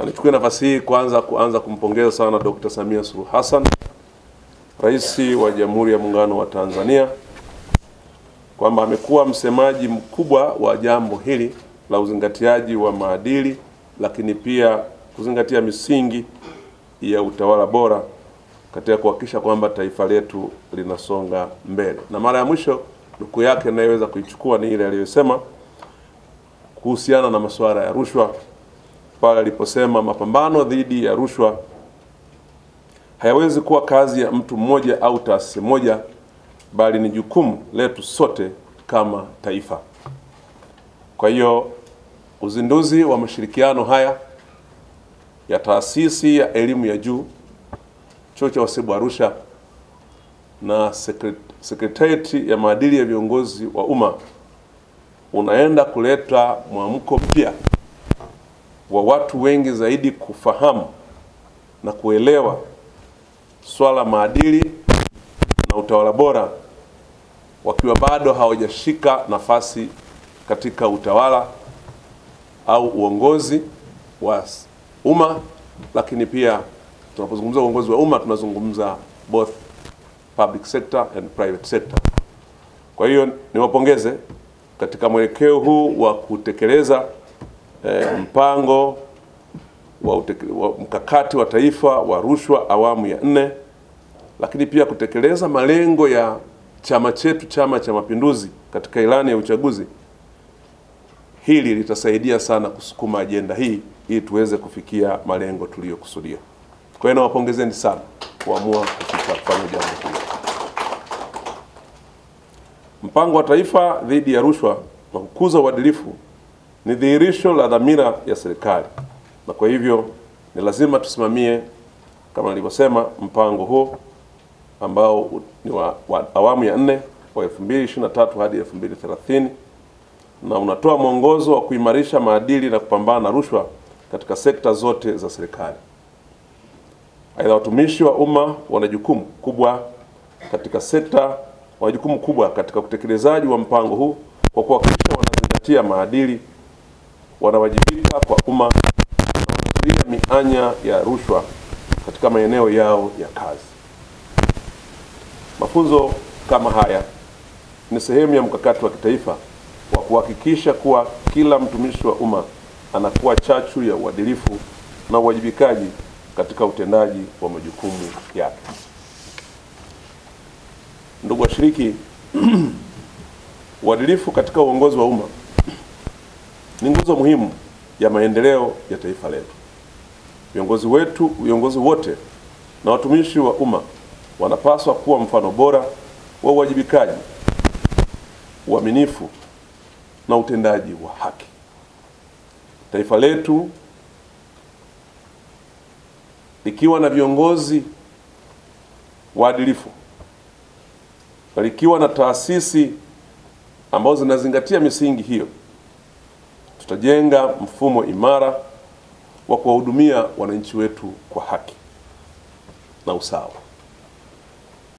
Nichukue nafasi hii kuanza kumpongeza sana Dr. Samia Suluhu Hassan, Rais wa Jamhuri ya Muungano wa Tanzania, kwamba amekuwa msemaji mkubwa wa jambo hili la uzingatiaji wa maadili, lakini pia kuzingatia misingi ya utawala bora katika kuhakikisha kwamba taifa letu linasonga mbele. Na mara ya mwisho nukuu yake ninayoweza kuichukua ni ile aliyosema kuhusiana na masuala ya rushwa, pale aliposema mapambano dhidi ya rushwa hayawezi kuwa kazi ya mtu mmoja au taasisi moja, bali ni jukumu letu sote kama taifa. Kwa hiyo uzinduzi wa mashirikiano haya ya taasisi ya elimu ya juu, Chuo cha Wasibu Arusha na Sekretarieti ya maadili ya viongozi wa umma unaenda kuleta mwamko mpya wa watu wengi zaidi kufahamu na kuelewa swala maadili na utawala bora, wakiwa bado hawajashika nafasi katika utawala au uongozi wa umma. Lakini pia tunapozungumza uongozi wa umma tunazungumza both public sector and private sector. Kwa hiyo niwapongeze katika mwelekeo huu wa kutekeleza mpango wa mkakati wa taifa wa rushwa awamu ya 4, lakini pia kutekeleza malengo ya chama chetu, Chama cha Mapinduzi, katika ilani ya uchaguzi. Hili litasaidia sana kusukuma ajenda hii ili tuweze kufikia malengo tuliyokusudia. Kwa hiyo nawapongezeni sana kuamua kufanya jambo hili. Mpango wa taifa dhidi ya rushwa na kukuza uadilifu ni dhihirisho la dhamira ya serikali, na kwa hivyo ni lazima tusimamie, kama nilivyosema, mpango huo ambao ni wa awamu ya 4 wa 2023 hadi 2030, na unatoa mwongozo wa kuimarisha maadili na kupambana na rushwa katika sekta zote za serikali. Aidha, watumishi wa umma wana jukumu kubwa katika utekelezaji wa mpango huu kwa kuhakikisha wanazingatia maadili, wanawajibika kwa umma na wanazuia mianya ya rushwa katika maeneo yao ya kazi. Mafunzo kama haya ni sehemu ya mkakati wa kitaifa wa kuhakikisha kuwa kila mtumishi wa umma anakuwa chachu ya uadilifu na uwajibikaji katika utendaji wa majukumu yake. Ndugu washiriki, uadilifu katika uongozi wa umma ni nguzo muhimu ya maendeleo ya taifa letu. Viongozi wote na watumishi wa umma wanapaswa kuwa mfano bora wa uwajibikaji, uaminifu na utendaji wa haki. Taifa letu likiwa na viongozi waadilifu, likiwa na taasisi ambazo zinazingatia misingi hiyo, tutajenga mfumo imara wa kuwahudumia wananchi wetu kwa haki na usawa.